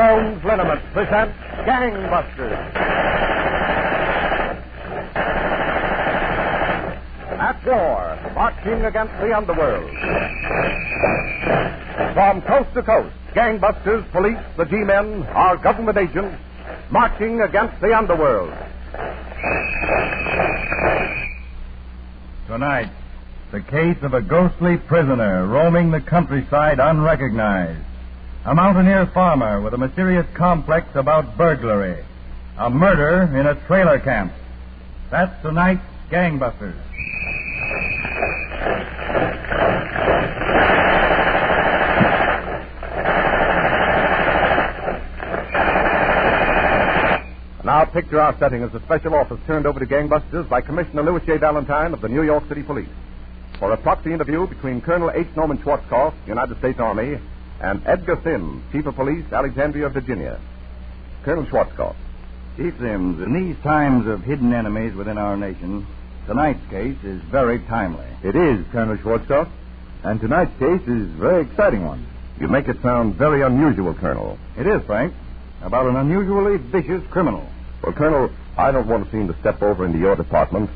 Sloan's Liniment presents Gangbusters. At war, marching against the underworld. From coast to coast, gangbusters, police, the G-men, our government agents, marching against the underworld. Tonight, the case of a ghostly prisoner roaming the countryside unrecognized. A mountaineer farmer with a mysterious complex about burglary. A murder in a trailer camp. That's tonight's Gangbusters. Now picture our setting as a special office turned over to gangbusters by Commissioner Louis J. Valentine of the New York City Police for a proxy interview between Colonel H. Norman Schwarzkopf, United States Army, and Edgar Sims, Chief of Police, Alexandria, Virginia. Colonel Schwarzkopf. Chief Sims, in these times of hidden enemies within our nation, tonight's case is very timely. It is, Colonel Schwarzkopf, and tonight's case is a very exciting one. You make it sound very unusual, Colonel. It is, Frank, about an unusually vicious criminal. Well, Colonel, I don't want to seem to step over into your department,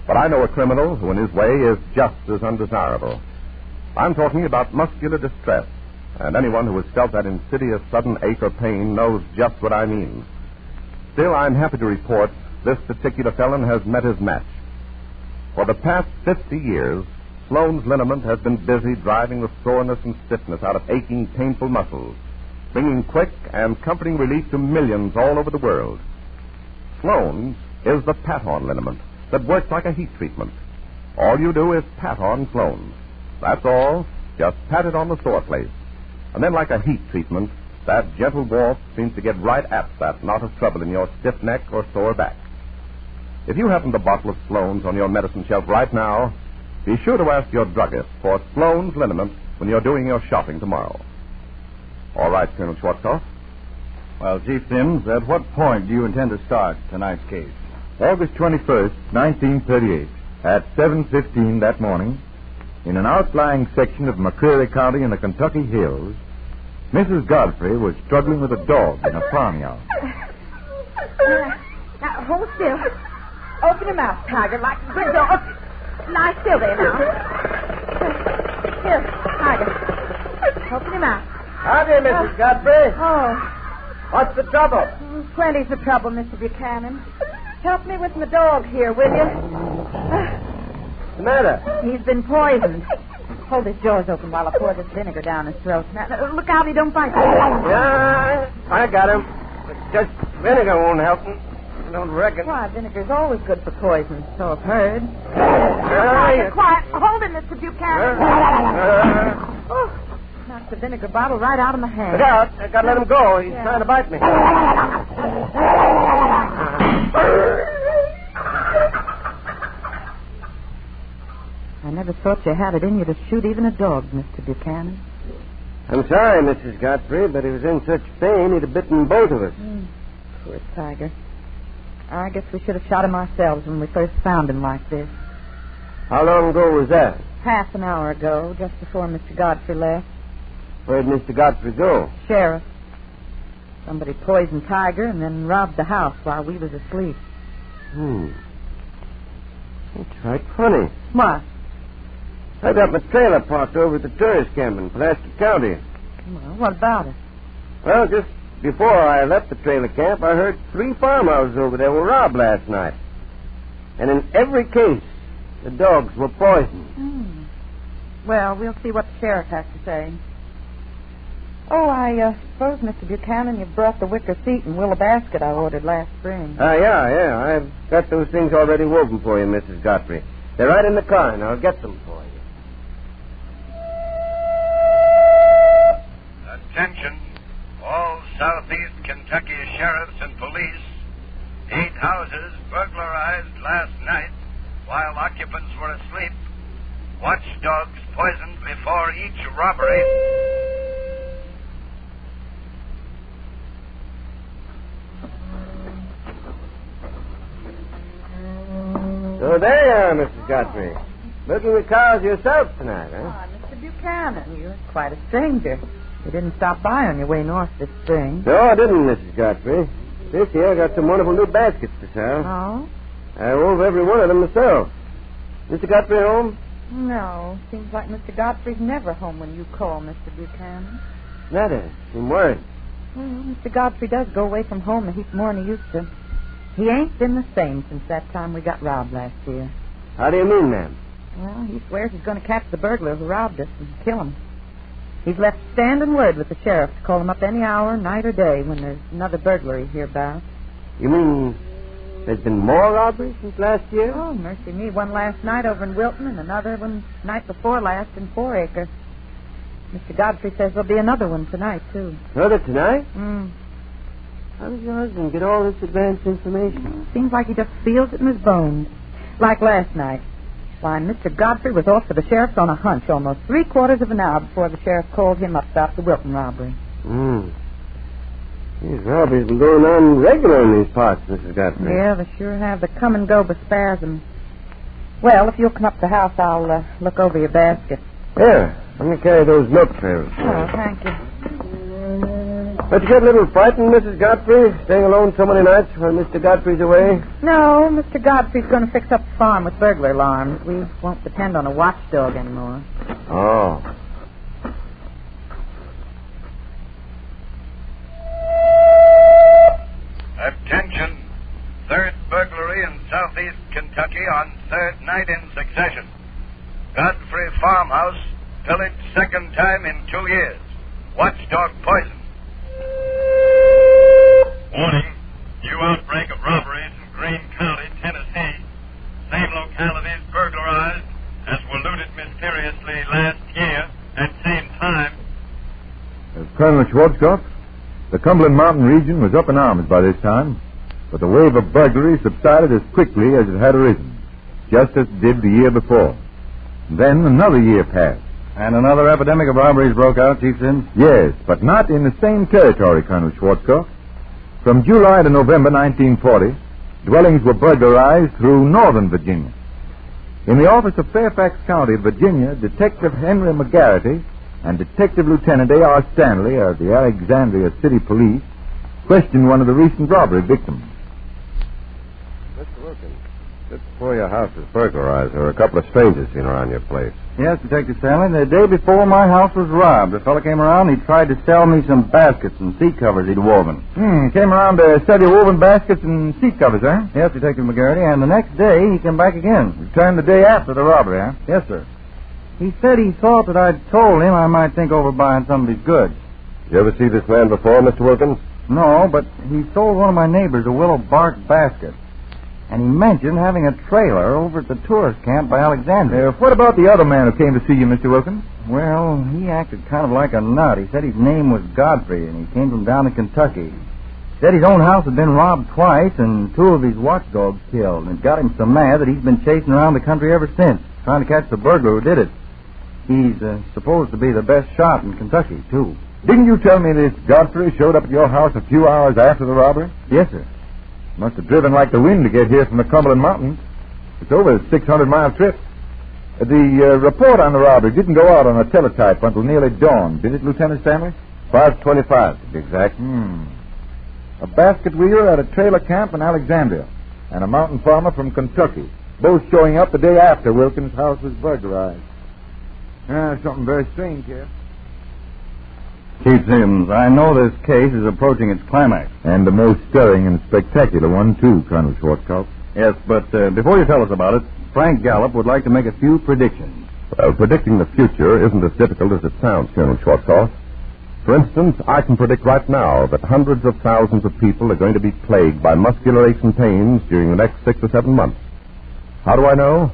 but I know a criminal who in his way is just as undesirable. I'm talking about muscular distress, and anyone who has felt that insidious sudden ache or pain knows just what I mean. Still, I'm happy to report this particular felon has met his match. For the past 50 years, Sloan's Liniment has been busy driving the soreness and stiffness out of aching, painful muscles, bringing quick and comforting relief to millions all over the world. Sloan's is the pat-on liniment that works like a heat treatment. All you do is pat on Sloan's. That's all. Just pat it on the sore place. And then like a heat treatment, that gentle warmth seems to get right at that knot of trouble in your stiff neck or sore back. If you happen a bottle of Sloan's on your medicine shelf right now, be sure to ask your druggist for Sloan's Liniment when you're doing your shopping tomorrow. All right, Colonel Schwarzkopf. Well, Chief Sims, at what point do you intend to start tonight's case? August 21st, 1938, at 7:15 that morning, in an outlying section of McCreary County in the Kentucky hills, Mrs. Godfrey was struggling with a dog in a farmyard. Now, hold still. Open your mouth, Tiger, like a good dog. Lie still there now. Here, Tiger. Open your mouth. Howdy, Mrs. Godfrey. Oh. What's the trouble? Plenty's the trouble, Mr. Buchanan. Help me with my dog here, will you? What's the matter? He's been poisoned. Hold his jaws open while I pour this vinegar down his throat. Now, look out he don't bite you. Yeah, I got him. But just vinegar won't help him. I don't reckon. Why, vinegar's always good for poison, so I've heard. Quiet. Quiet. Hold him, Mr. Buchanan. Oh, knocked the vinegar bottle right out of my hand. Look out. I gotta let him go. He's trying to bite me. I never thought you had it in you to shoot even a dog, Mr. Buchanan. I'm sorry, Mrs. Godfrey, but he was in such pain he'd have bitten both of us. Poor Tiger. I guess we should have shot him ourselves when we first found him like this. How long ago was that? Half an hour ago, just before Mr. Godfrey left. Where'd Mr. Godfrey go? Sheriff. Somebody poisoned Tiger and then robbed the house while we was asleep. That's right funny. What? I got my trailer parked over at the tourist camp in Pulaski County. Well, what about it? Well, just before I left the trailer camp, I heard 3 farmhouses over there were robbed last night. And in every case, the dogs were poisoned. Well, we'll see what the sheriff has to say. Oh, I suppose, Mr. Buchanan, you've brought the wicker seat and willow basket I ordered last spring. Yeah. I've got those things already woven for you, Mrs. Godfrey. They're right in the car, and I'll get them for you. Attention, all Southeast Kentucky sheriffs and police. 8 houses burglarized last night while occupants were asleep. Watchdogs poisoned before each robbery. So there you are, Mrs. Godfrey. Looking at cars yourself tonight, huh? Oh, Mr. Buchanan, you're quite a stranger. You didn't stop by on your way north this spring. No, I didn't, Mrs. Godfrey. This year I got some wonderful new baskets to sell. Oh? I wove every one of them myself. Mr. Godfrey home? No. Seems like Mr. Godfrey's never home when you call, Mr. Buchanan. Nada. I'm worried. Well, Mr. Godfrey does go away from home a heap more than he used to. He ain't been the same since that time we got robbed last year. How do you mean, ma'am? Well, he swears he's going to catch the burglar who robbed us and kill him. He's left standing word with the sheriff to call him up any hour, night or day, when there's another burglary hereabouts. You mean there's been more robberies since last year? Oh, mercy me. One last night over in Wilton and another one night before last in 4 Acre. Mr. Godfrey says there'll be another one tonight, too. Another tonight? Mm. How does your husband get all this advance information? Seems like he just feels it in his bones. Like last night. Why, Mr. Godfrey was off to the sheriff's on a hunch almost 3/4 of an hour before the sheriff called him up about the Wilton robbery. These robberies been going on regular in these parts, Mrs. Godfrey. Yeah, they sure have. They come and go by spasms. Well, if you'll come up to the house, I'll look over your basket. Yeah, I'm going to carry those milk trails. Oh, thank you. But you get a little frightened, Mrs. Godfrey, staying alone so many nights while Mr. Godfrey's away? No, Mr. Godfrey's going to fix up the farm with burglar alarms. We won't depend on a watchdog anymore. Oh. Attention. Third burglary in southeast Kentucky on third night in succession. Godfrey Farmhouse, pillaged second time in 2 years. Watchdog poison. Warning. New outbreak of robberies in Greene County, Tennessee. Same localities burglarized as were looted mysteriously last year at same time. As Colonel Schwarzkopf, the Cumberland Mountain region was up in arms by this time, but the wave of burglary subsided as quickly as it had arisen, just as it did the year before. Then another year passed. And another epidemic of robberies broke out, Chief Sims? Yes, but not in the same territory, Colonel Schwarzkopf. From July to November 1940, dwellings were burglarized through northern Virginia. In the office of Fairfax County, Virginia, Detective Henry McGarity and Detective Lieutenant A.R. Stanley of the Alexandria City Police questioned one of the recent robbery victims. Mr. Wilkins, just before your house was burglarized, there were a couple of strangers seen around your place. Yes, Detective Stanley. The day before my house was robbed, a fellow came around and he tried to sell me some baskets and seat covers he'd woven. Came around to sell you woven baskets and seat covers, huh? Yes, Detective McGarity, and the next day he came back again. Returned the day after the robbery, huh? Yes, sir. He said he thought that I'd told him I might think over buying some of his goods. You ever see this man before, Mr. Wilkins? No, but he sold one of my neighbors a willow bark basket. And he mentioned having a trailer over at the tourist camp by Alexandria. What about the other man who came to see you, Mr. Wilkins? Well, he acted kind of like a nut. He said his name was Godfrey, and he came from down in Kentucky. Said his own house had been robbed twice and 2 of his watchdogs killed. And it got him so mad that he's been chasing around the country ever since, trying to catch the burglar who did it. He's supposed to be the best shot in Kentucky, too. Didn't you tell me this Godfrey showed up at your house a few hours after the robbery? Yes, sir. Must have driven like the wind to get here from the Cumberland Mountains. It's over a 600-mile trip. The report on the robbery didn't go out on a teletype until nearly dawn, did it, Lieutenant Stanley? 5:25 to be exact. A basket wheeler at a trailer camp in Alexandria, and a mountain farmer from Kentucky, both showing up the day after Wilkins' house was burglarized. Something very strange here. Chief Sims, I know this case is approaching its climax. And the most stirring and spectacular one, too, Colonel Schwarzkopf. Yes, but before you tell us about it, Frank Gallup would like to make a few predictions. Well, predicting the future isn't as difficult as it sounds, Colonel Schwarzkopf. For instance, I can predict right now that hundreds of thousands of people are going to be plagued by muscular aches and pains during the next 6 or 7 months. How do I know?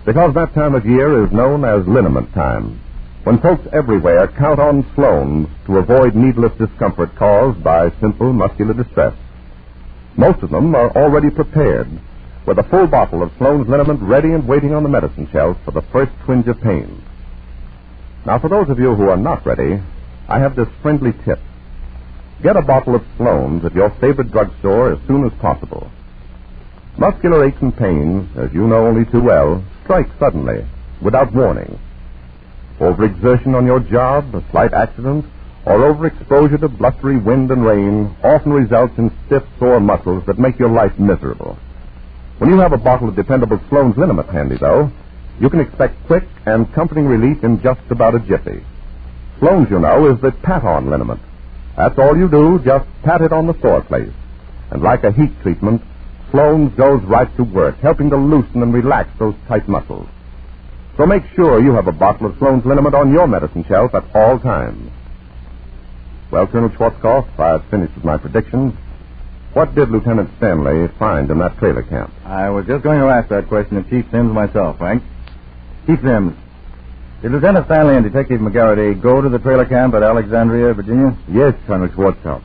Because that time of year is known as liniment time, when folks everywhere count on Sloan's to avoid needless discomfort caused by simple muscular distress. Most of them are already prepared, with a full bottle of Sloan's liniment ready and waiting on the medicine shelf for the first twinge of pain. Now, for those of you who are not ready, I have this friendly tip. Get a bottle of Sloan's at your favorite drugstore as soon as possible. Muscular aches and pains, as you know only too well, strike suddenly, without warning. Overexertion on your job, a slight accident, or overexposure to blustery wind and rain often results in stiff, sore muscles that make your life miserable. When you have a bottle of dependable Sloan's Liniment handy, though, you can expect quick and comforting relief in just about a jiffy. Sloan's, you know, is the pat-on liniment. That's all you do, just pat it on the sore place. And like a heat treatment, Sloan's goes right to work, helping to loosen and relax those tight muscles. So make sure you have a bottle of Sloan's Liniment on your medicine shelf at all times. Well, Colonel Schwarzkopf, I've finished with my predictions. What did Lieutenant Stanley find in that trailer camp? I was just going to ask that question of Chief Sims myself, Frank. Chief Sims, did Lieutenant Stanley and Detective McGarrity go to the trailer camp at Alexandria, Virginia? Yes, Colonel Schwarzkopf.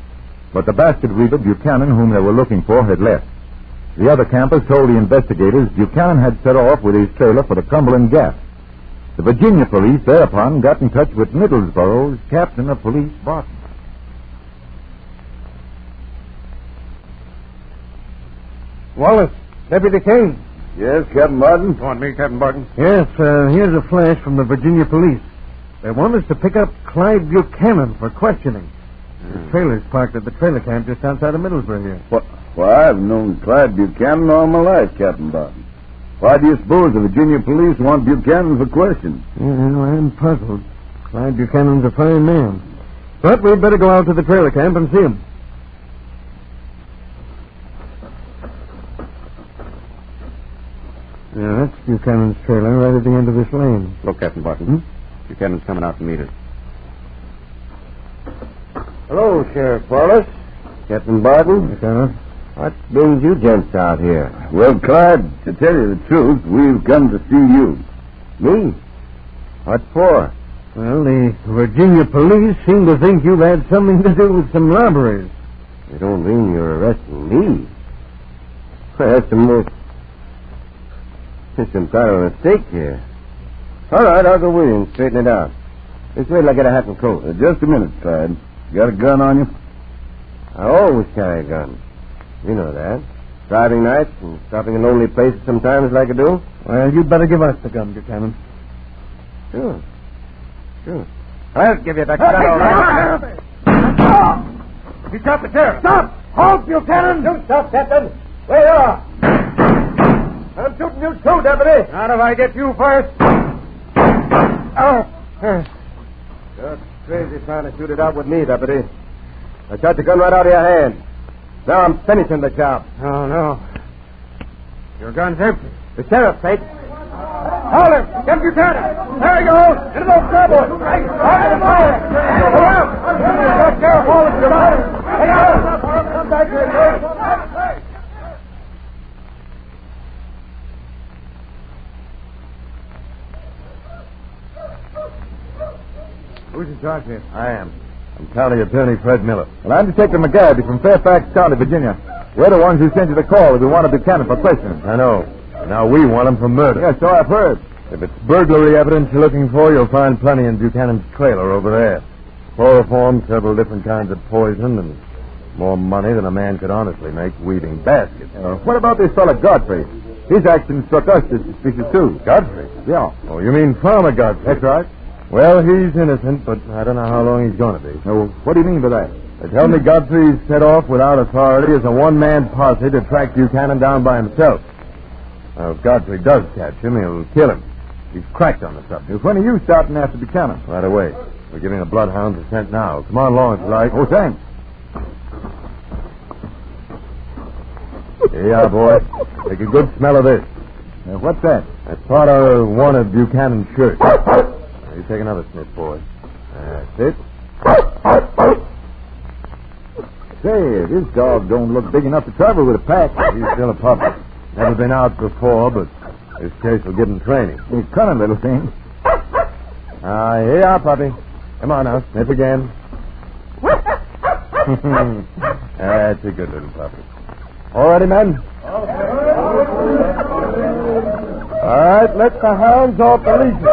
But the basket weaver, Buchanan, whom they were looking for, had left. The other campers told the investigators Buchanan had set off with his trailer for the Cumberland Gap. The Virginia police thereupon got in touch with Middlesbrough's captain of police, Barton. Wallace, Deputy King. Yes, Captain Barton? Go on, me, Captain Barton. Yes, here's a flash from the Virginia police. They want us to pick up Clyde Buchanan for questioning. The trailer's parked at the trailer camp just outside of Middlesbrough here. Well, I've known Clyde Buchanan all my life, Captain Barton. Why do you suppose the Virginia police want Buchanan for questions? I'm puzzled. Clyde Buchanan's a fine man. But we'd better go out to the trailer camp and see him. Yeah, that's Buchanan's trailer right at the end of this lane. Look, Captain Barton. Buchanan's coming out to meet us. Hello, Sheriff Wallace. Captain Barton? Lieutenant. What brings you gents out here? Well, Clyde, to tell you the truth, we've come to see you. Me? What for? Well, the Virginia police seem to think you've had something to do with some robberies. You don't mean you're arresting me? Well, there's some kind of mistake here. All right, I'll go with you and straighten it out. Just wait till I get a hat and coat. Just a minute, Clyde. You got a gun on you? I always carry a gun. You know that. Driving nights and stopping in lonely places sometimes like I do. Well, you'd better give us the gun, Buchanan. Sure. I'll give you the gun, all right. He shot the sheriff. Stop! Halt, Buchanan! Don't stop, Captain. Where you are. I'm shooting you too, Deputy. Not if I get you first. You're crazy trying to shoot it out with me, Deputy. I shot the gun right out of your hand. Now I'm finishing the job. Oh, no. Your gun's empty. The sheriff's safe. Hold him! Get Buchanan! There he goes! Into those cowboys! Hey, fire the fire! Go out! That sheriff Wallace is about it! Hey, out! Come back here, Hey! Who's in charge here? I am. I'm County Attorney Fred Miller. And I'm Detective McGarrity from Fairfax County, Virginia. We're the ones who sent you the call that we wanted Buchanan for questioning. I know. Now we want him for murder. Yeah, so I've heard. If it's burglary evidence you're looking for, you'll find plenty in Buchanan's trailer over there. Chloroform, several different kinds of poison, and more money than a man could honestly make weaving baskets. What about this fellow Godfrey? His actions struck us as suspicious, too. Godfrey? Yeah. Oh, you mean Farmer Godfrey? That's right. Well, he's innocent, but I don't know how long he's going to be. Now, what do you mean by that? They tell me Godfrey's set off without authority as a one-man posse to track Buchanan down by himself. Now, if Godfrey does catch him, he'll kill him. He's cracked on the subject. When are you starting after Buchanan? Right away. We're giving the bloodhounds a scent now. Come on along if you like. Oh, thanks. Here you are, boy. Take a good smell of this. What's that? That's part of one of Buchanan's shirts. You take another sniff, boy. That's it. Say, this dog don't look big enough to travel with a pack. He's still a puppy. Never been out before, but this case will give him training. He's a cunning little thing. Here you are, puppy. Come on now, sniff again. That's a good little puppy. All ready, men? All right, let the hounds off the leashes.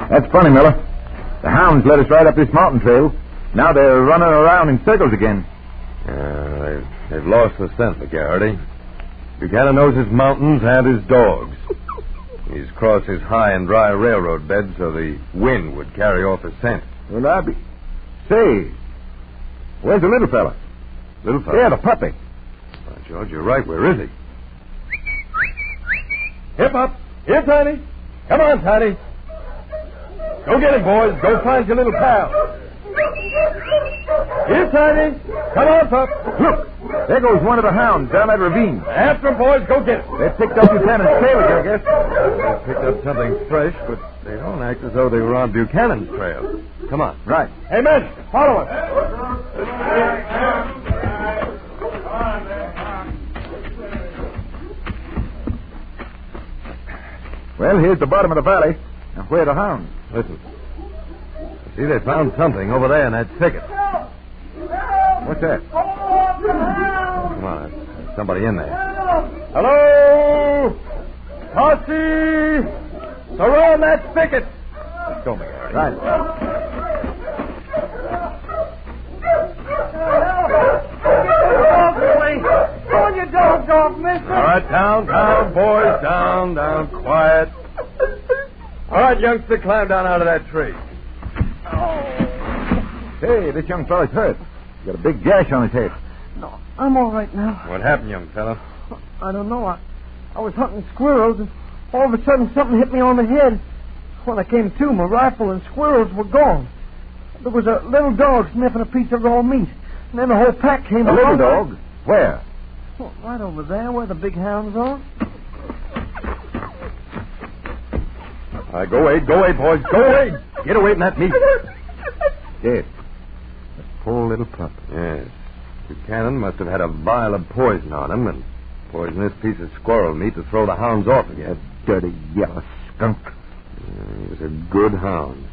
That's funny, Miller. The hounds led us right up this mountain trail. Now they're running around in circles again. They They've lost the scent, McGarity. Buchanan knows his mountains and his dogs. He's crossed his high and dry railroad bed so the wind would carry off his scent. Well, I'll be... Say, where's the little fella? Little fella? Yeah, the puppy. Well, George, you're right. Where is he? Hip up. Here, Tiny. Come on, Tiny. Go get him, boys. Go find your little pal. Here, Tiny. Come on, pup. Look, there goes one of the hounds down that ravine. After him, boys. Go get him. They picked up Buchanan's trail again, I guess. They picked up something fresh, but they don't act as though they were on Buchanan's trail. Come on. Right. Hey, men, follow us. Well, here's the bottom of the valley. Now, where are the hounds? Listen. See, they found something over there in that thicket. What's that? Come on, there's somebody in there. Hello? Posse! Surround that thicket. Let's go, McGarry. Right. Go on your dog, mister. All right, down, boys. Down, quiet. All right, youngster, climb down out of that tree. Hey, this young fella's hurt. He's got a big gash on his head. No, I'm all right now. What happened, young fella? I don't know. I was hunting squirrels, and all of a sudden something hit me on the head. When I came to, my rifle and squirrels were gone. There was a little dog sniffing a piece of raw meat. And then the whole pack came A little along. dog? Where? Well, right over there where the big hounds are. All right, go away, boys. Go away. Get away from that meat. Dead. The poor little pup. Yes. Buchanan must have had a vial of poison on him and poisoned this piece of squirrel meat to throw the hounds off again. That dirty yellow skunk. He was a good hound.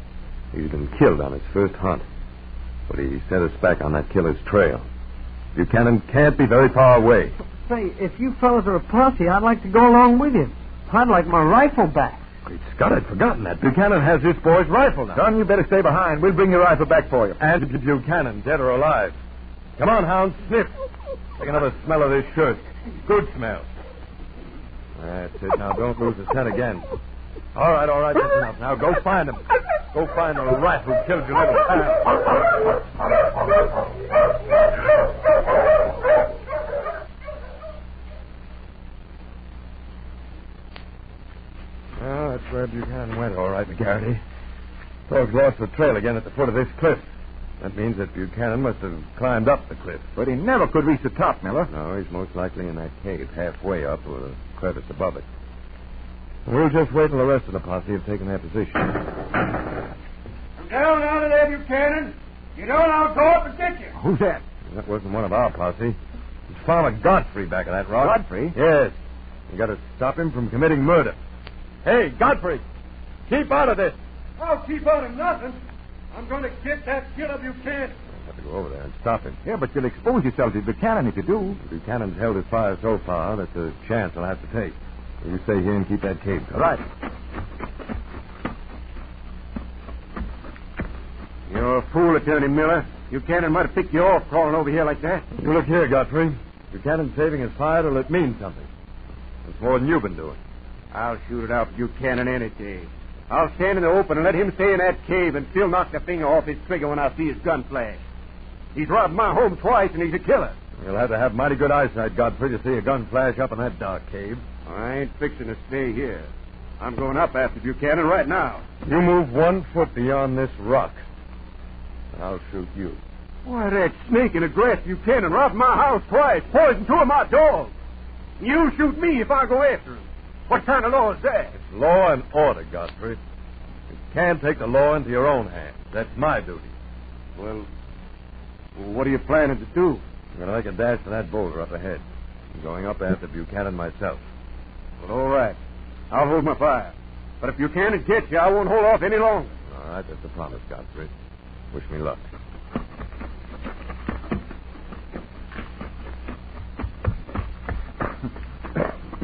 He'd been killed on his first hunt. But he set us back on that killer's trail. Buchanan can't be very far away. Say, if you fellas are a posse, I'd like to go along with you. I'd like my rifle back. Great Scott, I'd forgotten that. Buchanan has this boy's rifle now. Son, you better stay behind. We'll bring your rifle back for you. And Buchanan, dead or alive. Come on, hound, sniff. Take another smell of this shirt. Good smell. That's it. Now, don't lose the scent again. All right, that's enough. Now, go find him. Go find the rat who killed your little pal. Well, that's where Buchanan went, all right, McGarity. Dogs lost the trail again at the foot of this cliff. That means that Buchanan must have climbed up the cliff. But he never could reach the top, Miller. No, he's most likely in that cave halfway up with a crevice above it. We'll just wait till the rest of the posse have taken their position. Come down out of there, Buchanan. You don't, I'll go up and get you. Who's that? That wasn't one of our posse. It's Farmer Godfrey back of that rock. Godfrey? Yes. You got to stop him from committing murder. Hey, Godfrey, keep out of this. I'll keep out of nothing. I'm going to get that killer Buchanan. I'll have to go over there and stop him. Yeah, but you'll expose yourself to Buchanan if you do. Buchanan's held his fire so far, that's a chance I'll have to take. You stay here and keep that cave covered. Right. You're a fool, Attorney Miller. Buchanan might have picked you off crawling over here like that. You look here, Godfrey. Buchanan's saving his fire till it means something. It's more than you've been doing. I'll shoot it out for Buchanan any day. I'll stand in the open and let him stay in that cave and still knock the finger off his trigger when I see his gun flash. He's robbed my home twice, and he's a killer. You'll have to have mighty good eyesight, Godfrey, to see a gun flash up in that dark cave. I ain't fixing to stay here. I'm going up after Buchanan right now. You move 1 foot beyond this rock, and I'll shoot you. Why, that snake in the grass Buchanan robbed my house twice, poisoned 2 of my dogs. You shoot me if I go after him. What kind of law is that? It's law and order, Godfrey. You can't take the law into your own hands. That's my duty. Well, what are you planning to do? I'm going to make a dash for that boulder up ahead. I'm going up after Buchanan myself. Well, all right. I'll hold my fire. But if Buchanan gets you, I won't hold off any longer. All right, that's a promise, Godfrey. Wish me luck.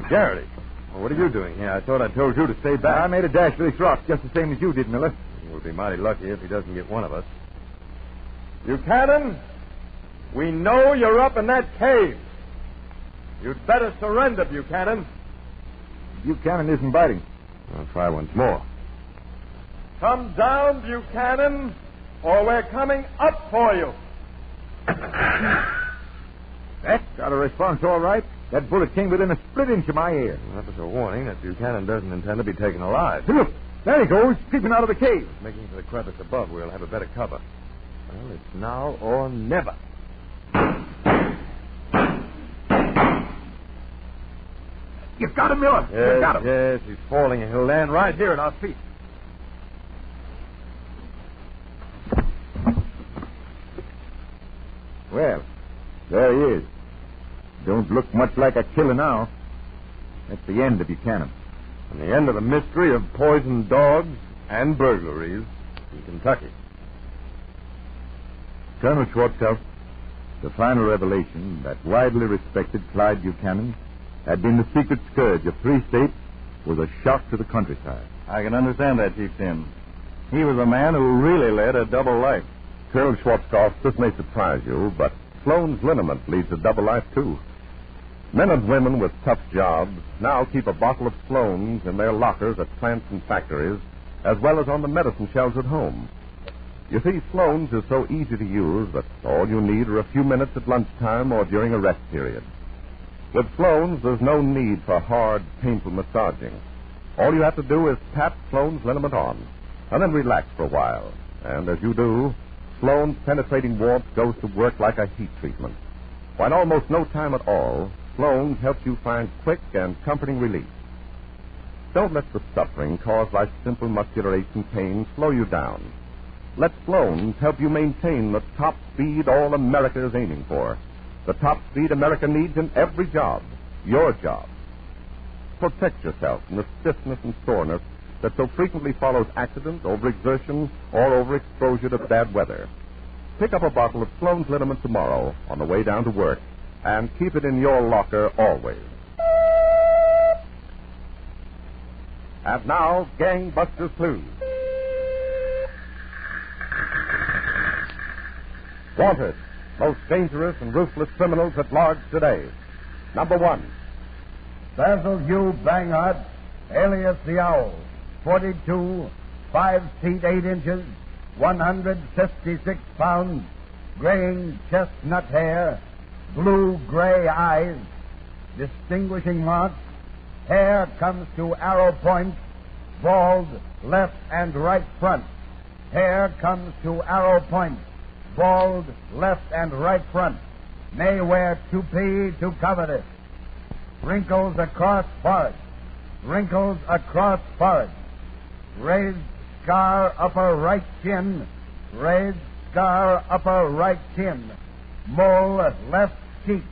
Garrity, well, what are you doing here? I thought I told you to stay back. I made a dash for this rock just the same as you did, Miller. We'll be mighty lucky if he doesn't get one of us. Buchanan? We know you're up in that cave. You'd better surrender, Buchanan. Buchanan isn't biting. I'll try once more. Come down, Buchanan, or we're coming up for you. That got a response all right. That bullet came within a split inch of my ear. Well, that was a warning that Buchanan doesn't intend to be taken alive. Hey, look, there he goes, creeping out of the cave. Making for the crevice above, we'll have a better cover. Well, it's now or never. You've got him, Miller. You've got him. Yes, he's falling, and he'll land right here at our feet. Well, there he is. Don't look much like a killer now. That's the end of Buchanan. And the end of the mystery of poisoned dogs and burglaries in Kentucky. Colonel Schwarzkopf, the final revelation that widely respected Clyde Buchanan had been the secret scourge of 3 states was a shock to the countryside. I can understand that, Chief Tim. He was a man who really led a double life. Colonel Schwarzkopf, this may surprise you, but Sloan's liniment leads a double life, too. Men and women with tough jobs now keep a bottle of Sloan's in their lockers at plants and factories, as well as on the medicine shelves at home. You see, Sloan's is so easy to use that all you need are a few minutes at lunchtime or during a rest period. With Sloan's, there's no need for hard, painful massaging. All you have to do is tap Sloan's liniment on, and then relax for a while. And as you do, Sloan's penetrating warmth goes to work like a heat treatment. While almost no time at all, Sloan's helps you find quick and comforting relief. Don't let the suffering caused by simple muscular aches and pains slow you down. Let Sloan's help you maintain the top speed all America is aiming for. The top speed America needs in every job, your job. Protect yourself from the stiffness and soreness that so frequently follows accident, overexertion, or overexposure to bad weather. Pick up a bottle of Sloan's liniment tomorrow on the way down to work, and keep it in your locker always. And now, Gangbusters Clues. Wanted, most dangerous and ruthless criminals at large today. Number 1. Basil Hugh Bangard, alias the Owl, 42, 5 feet 8 inches, 156 pounds, graying chestnut hair, blue-gray eyes, distinguishing marks, hair comes to arrow point, bald left and right front. Hair comes to arrow point, bald left and right front. May wear toupee to cover it. Wrinkles across forehead. Wrinkles across forehead. Raised scar upper right chin. Raised scar upper right chin. Mole left cheek.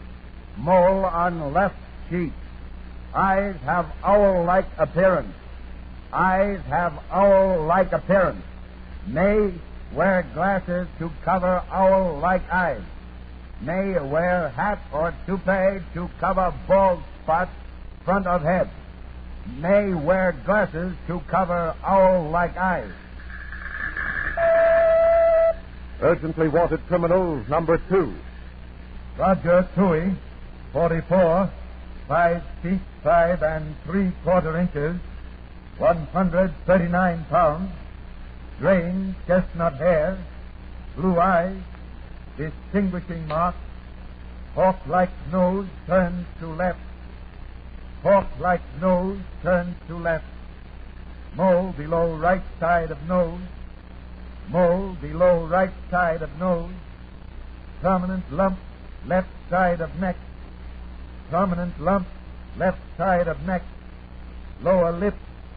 Mole on left cheek. Eyes have owl-like appearance. Eyes have owl-like appearance. May wear glasses to cover owl-like eyes. May wear hat or toupee to cover bald spot front of head. May wear glasses to cover owl-like eyes. Urgently wanted criminal number 2. Roger Toohey, 44, 5 feet 5 3/4 inches, 139 pounds, graying chestnut hair, blue eyes, distinguishing marks, hawk-like nose turned to left, hawk-like nose turned to left, mole below right side of nose, mole below right side of nose, prominent lump left side of neck, prominent lump left side of neck, lower lip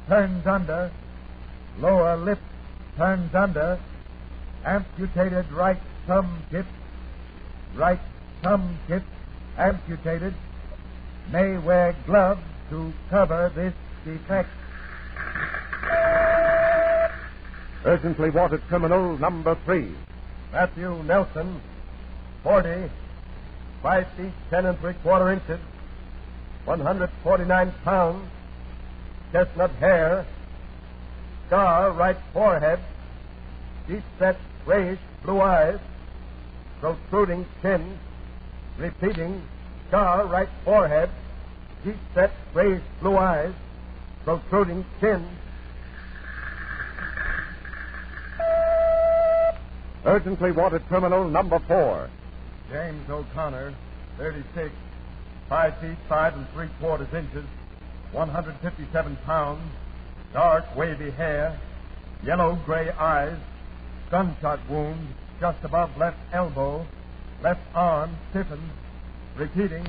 turned under, lower lip turned under, amputated right thumb tip, amputated, may wear gloves to cover this defect. Urgently wanted criminal number 3. Matthew Nelson, 40, 5 feet 10 3/4 inches, 149 pounds, chestnut hair, scar right forehead, deep set grayish blue eyes, protruding chin, repeating, scar right forehead, deep set raised blue eyes, protruding chin. Urgently wanted criminal number 4. James O'Connor, 36, 5 feet 5 3/4 inches, 157 pounds, dark wavy hair, yellow-gray eyes, gunshot wound just above left elbow, left arm stiffened, repeating,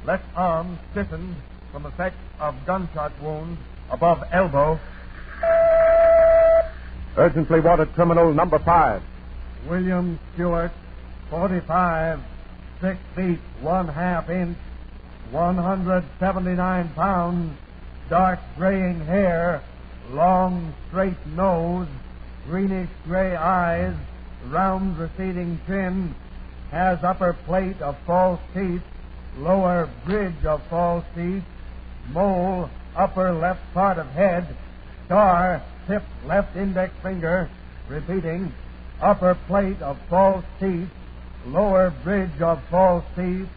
left arm stiffened from effect of gunshot wound above elbow. Urgently wanted criminal number 5. William Stewart, 45, 6 feet 1/2 inch, 179 pounds, dark graying hair, long straight nose, greenish gray eyes, round receding chin, has upper plate of false teeth, lower bridge of false teeth, mole, upper left part of head, scar, tip left index finger, repeating, upper plate of false teeth, lower bridge of false teeth,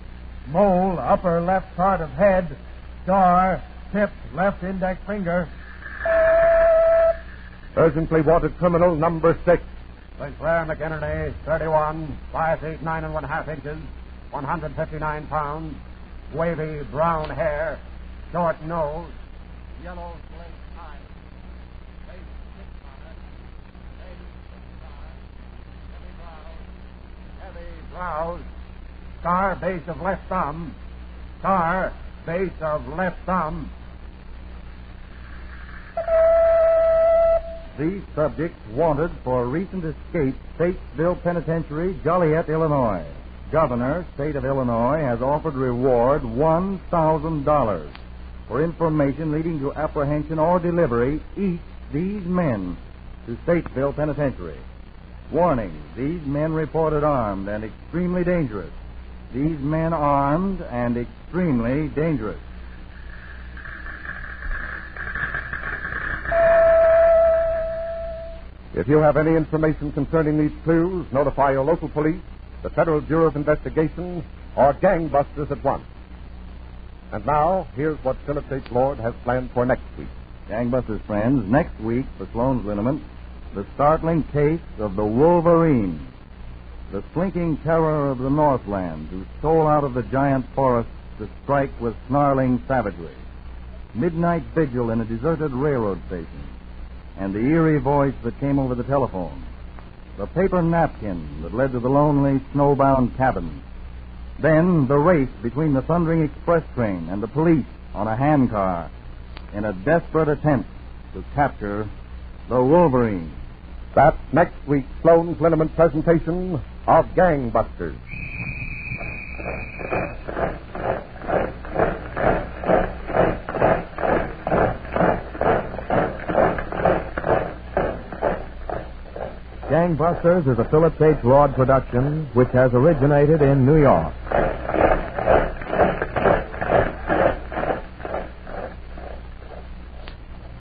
mole, upper left part of head, scar, tip left index finger. Urgently wanted criminal number 6. Sinclair McInerney, 31, 5 feet 9 1/2 inches, 159 pounds, wavy brown hair, short nose, yellow slate eyes, face thick bonnet, face thick scar, heavy brows, scar base of left thumb, scar base of left thumb. These subjects wanted for recent escape, Statesville Penitentiary, Joliet, Illinois. Governor, State of Illinois, has offered reward $1,000 for information leading to apprehension or delivery each these men to Statesville Penitentiary. Warning, these men reported armed and extremely dangerous. These men armed and extremely dangerous. If you have any information concerning these clues, notify your local police, the Federal Bureau of Investigation, or gangbusters at once. And now, here's what Philip H. Lord has planned for next week. Gangbusters friends, next week for Sloan's Liniment, the startling case of the Wolverine, the slinking terror of the Northland who stole out of the giant forest to strike with snarling savagery, midnight vigil in a deserted railroad station, and the eerie voice that came over the telephone, the paper napkin that led to the lonely snowbound cabin, then the race between the thundering express train and the police on a handcar in a desperate attempt to capture the Wolverine. That's next week's Sloan's Liniment presentation of Gangbusters. Gangbusters is a Philip H. Lord production which has originated in New York.